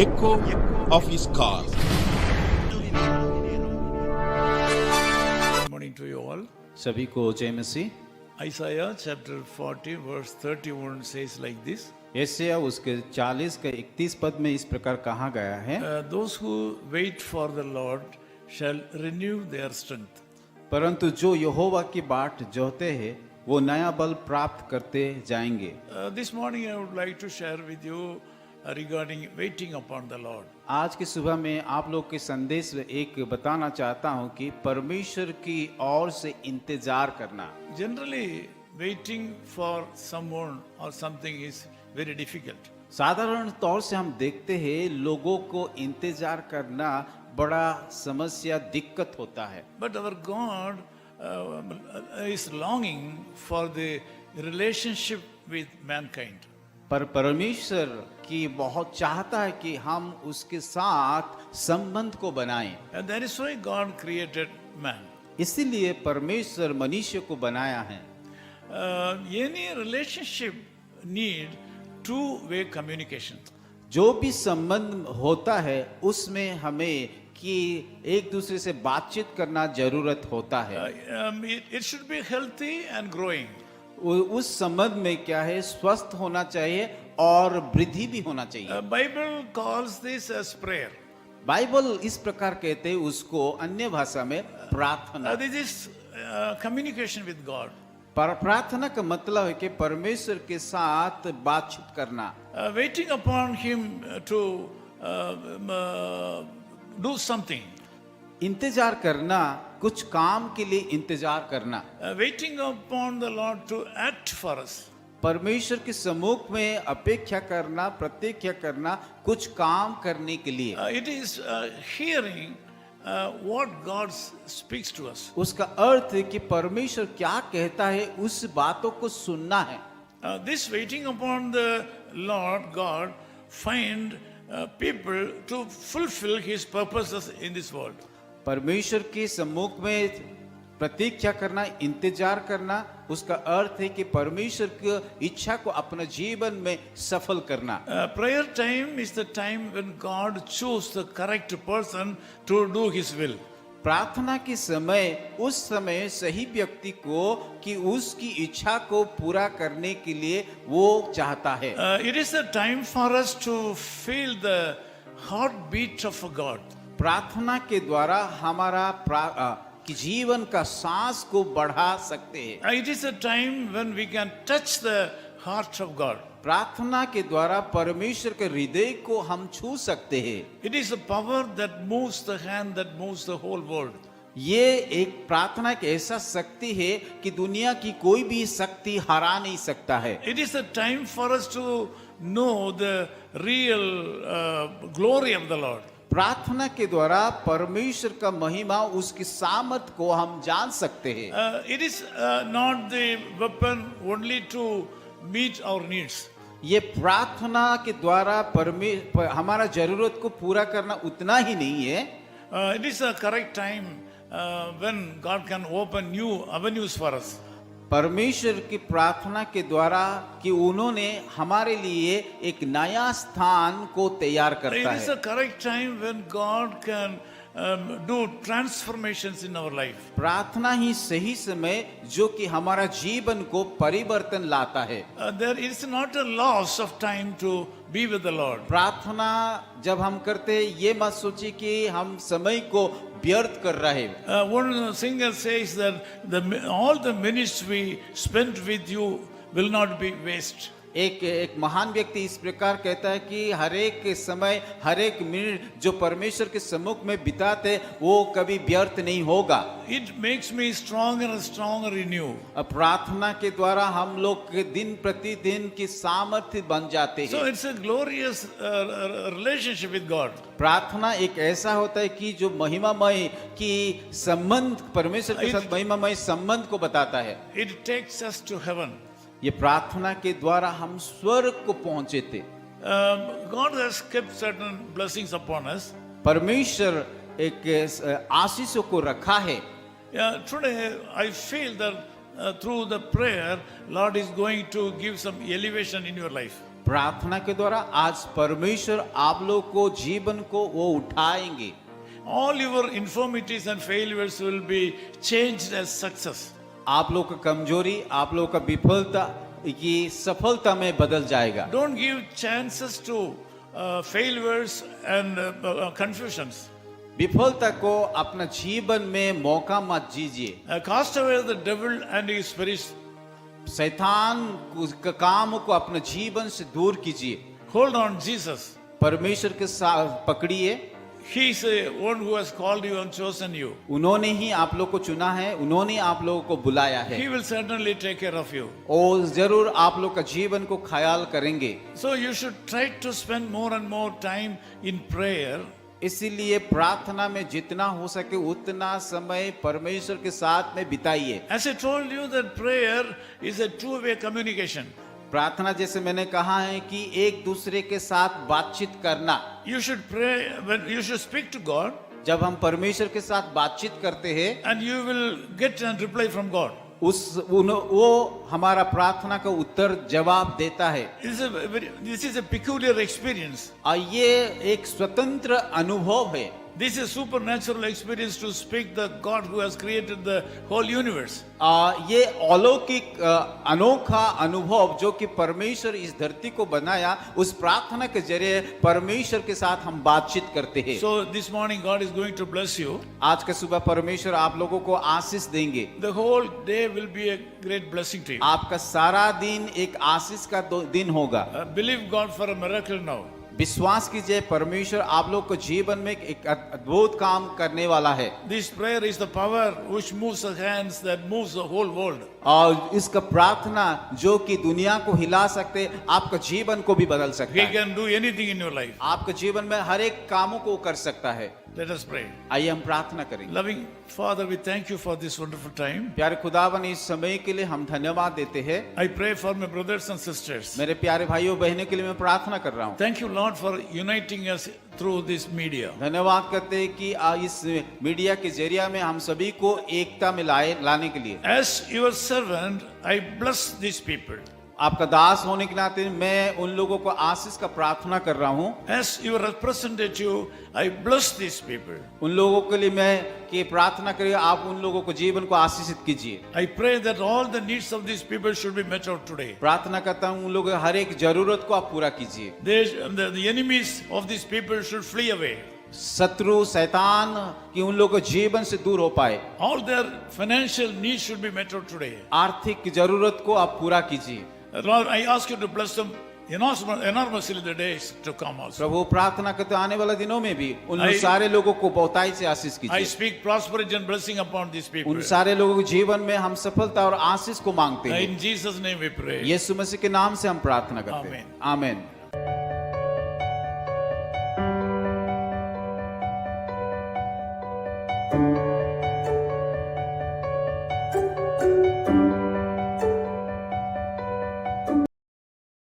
echo of his car. Good morning to you all. सभी को जय मसीह। Isaiah chapter 40 verse 31 says like this. यशायाह उसके 40 के 31 पद में इस प्रकार कहा गया है, Those who wait for the Lord shall renew their strength. परंतु जो यहोवा की बाट जोहते हैं वो नया बल प्राप्त करते जाएंगे। This morning I would like to share with you regarding waiting upon the Lord. आज की सुबह में आप लोग के संदेश में एक बताना चाहता हूं कि परमेश्वर की ओर से इंतजार करना। Generally, waiting for someone or something is very difficult. साधारण तौर से हम देखते हैं लोगों को इंतजार करना बड़ा समस्या दिक्कत होता है, But our God is longing for the relationship with mankind. पर परमेश्वर की बहुत चाहता है कि हम उसके साथ संबंध को बनाएं। And that is why God created man. इसीलिए परमेश्वर मनुष्य को बनाया है। Any relationship need two-way communication. जो भी संबंध होता है उसमें हमें कि एक दूसरे से बातचीत करना जरूरत होता है। It should be healthy and growing. उस संबंध में क्या है, स्वस्थ होना चाहिए और वृद्धि भी होना चाहिए। Bible calls this as prayer. Bible इस प्रकार कहते हैं उसको अन्य भाषा में प्रार्थना। This is communication with God. प्रार्थना का मतलब है कि परमेश्वर के साथ बातचीत करना। Waiting upon Him to do something. इंतजार करना, कुछ काम के लिए इंतजार करना। Waiting upon the Lord to act for us. परमेश्वर के सम्मुख में अपेक्षा करना, प्रतीक्षा करना, कुछ काम करने के लिए। It is hearing what God speaks to us. उसका अर्थ है कि परमेश्वर क्या कहता है उस बातों को सुनना है। This waiting upon the Lord God find people to fulfill His purposes in this world. परमेश्वर के सम्मुख में प्रतीक्षा करना, इंतजार करना, उसका अर्थ है कि परमेश्वर की इच्छा को अपने जीवन में सफल करना। Prayer time is the time when God chooses the correct person to do His will. प्रार्थना के समय उस समय सही व्यक्ति को कि उसकी इच्छा को पूरा करने के लिए वो चाहता है। It is the time for us to feel the heartbeat of God. प्रार्थना के द्वारा हमारा कि जीवन का सांस को बढ़ा सकते हैं। It is a time when we can touch the heart of God. प्रार्थना के द्वारा परमेश्वर के हृदय को हम छू सकते हैं। It is a power that moves the hand, that moves the whole world. ये एक प्रार्थना की ऐसा शक्ति है कि दुनिया की कोई भी शक्ति हरा नहीं सकता है। It is a time for us to know the real glory of the Lord. प्रार्थना के द्वारा परमेश्वर का महिमा, उसकी सामर्थ को हम जान सकते हैं। It is not the weapon only to meet our needs. ये प्रार्थना के द्वारा हमारा जरूरत को पूरा करना उतना ही नहीं है। It is a correct time when God can open new avenues for us. परमेश्वर की प्रार्थना के द्वारा कि उन्होंने हमारे लिए एक नया स्थान को तैयार करता It is है। a correct time when God can do transformations in our life. प्रार्थना ही सही समय जो कि हमारा जीवन को परिवर्तन लाता है। There is not a loss of time to be with the Lord. प्रार्थना जब हम करते हैं ये मत सोचिए कि हम समय को व्यर्थ कर रहे हैं। One singer says that all the minutes we spent with you will not be waste. एक महान व्यक्ति इस प्रकार कहता है कि हर एक समय, हर एक मिनट जो परमेश्वर के सम्मुख में बिताते वो कभी व्यर्थ नहीं होगा। It makes me stronger and stronger in you. प्रार्थना के द्वारा हम लोग के दिन प्रतिदिन की सामर्थ्य बन जाते So हैं। it's a glorious relationship with God. प्रार्थना एक ऐसा होता है कि जो महिमामय की संबंध, परमेश्वर के साथ महिमामय संबंध को बताता है। It takes us to heaven. ये प्रार्थना के द्वारा हम स्वर्ग को पहुंचे थे। God has kept certain blessings upon us. परमेश्वर एक आशीषों को रखा है। Today I feel that through the prayer, Lord is going to give some elevation in your life. प्रार्थना के द्वारा आज परमेश्वर आप लोग को जीवन को वो उठाएंगे। All your infirmities and failures will be changed as success. आप लोग का कमजोरी, आप लोग का विफलता ये सफलता में बदल जाएगा। Don't give chances to failures and confusions. विफलता को अपना जीवन में मौका मत दीजिए। Cast away the devil and his spirits. शैतान का काम को अपने जीवन से दूर कीजिए। Hold on Jesus. परमेश्वर के साथ पकड़िए। He is the one who has called you and chosen you. उन्होंने ही आप लोग को चुना है, उन्होंने आप लोगों को बुलाया है He will certainly take care of you. और जरूर आप लोग का जीवन को ख्याल करेंगे। So you should try to spend more and more time in prayer. इसीलिए प्रार्थना में जितना हो सके उतना समय परमेश्वर के साथ में बिताइए। As I told you that prayer is a two-way communication. प्रार्थना जैसे मैंने कहा है कि एक दूसरे के साथ बातचीत करना। You should pray when you should speak to God. जब हम परमेश्वर के साथ बातचीत करते हैं And you will get a reply from God. वो हमारा प्रार्थना का उत्तर जवाब देता है। This is a peculiar experience. ये एक स्वतंत्र अनुभव है। This is a supernatural experience to speak the God who has created the whole universe. ये अलौकिक अनोखा अनुभव जो कि परमेश्वर इस धरती को बनाया, उस प्रार्थना के जरिए परमेश्वर के साथ हम बातचीत करते हैं। So this morning God is going to bless you. आज के सुबह परमेश्वर आप लोगों को आशीष देंगे। The whole day will be a great blessing to you. आपका सारा दिन एक आशीष का दिन होगा। Believe God for a miracle now. विश्वास कीजिए परमेश्वर आप लोग को जीवन में एक अद्भुत काम करने वाला है। This prayer is the power which moves the hands that moves the whole world. और इसका प्रार्थना जो कि दुनिया को हिला सकते, आपका जीवन को भी बदल सकता He है। can do anything in your life. आपके जीवन में हर एक कामों को कर सकता है। Let us pray. आइए हम प्रार्थना करेंगे। Loving Father, we thank you for this wonderful time. प्यारे खुदावन इस समय के लिए हम धन्यवाद देते हैं। I pray for my brothers and sisters. मेरे प्यारे भाइयों बहनों के लिए मैं प्रार्थना कर रहा हूँ। Thank you, Lord, for uniting us through this media. धन्यवाद करते हैं कि इस मीडिया के जरिया में हम सभी को एकता में लाने के लिए। As your servant, I bless these people. आपका दास होने के नाते मैं उन लोगों को आशीष का प्रार्थना कर रहा हूँ। As your representative, I bless these people. उन लोगों के लिए मैं कि प्रार्थना करिए, आप उन लोगों को जीवन को आशीषित कीजिए। I pray that all the needs of these people should be met out today. प्रार्थना करता हूँ उन लोगों की हर एक जरूरत को आप पूरा कीजिए। The enemies of these people should flee away. शत्रु शैतान की उन लोगों के जीवन से दूर हो पाए। All their financial needs should be met out today. आर्थिक जरूरत को आप पूरा कीजिए। Lord, I ask you to bless them enormously in the days to come also. प्रभु प्रार्थना करते आने वाले दिनों में भी उन सारे लोगों को बहुतायत से आशीष I कीजिए। speak prosperity and blessing upon these people. उन सारे लोगों के जीवन में हम सफलता और आशीष को मांगते हैं। In Jesus' name we pray. यीशु मसीह के नाम से हम प्रार्थना करते हैं। आमीन।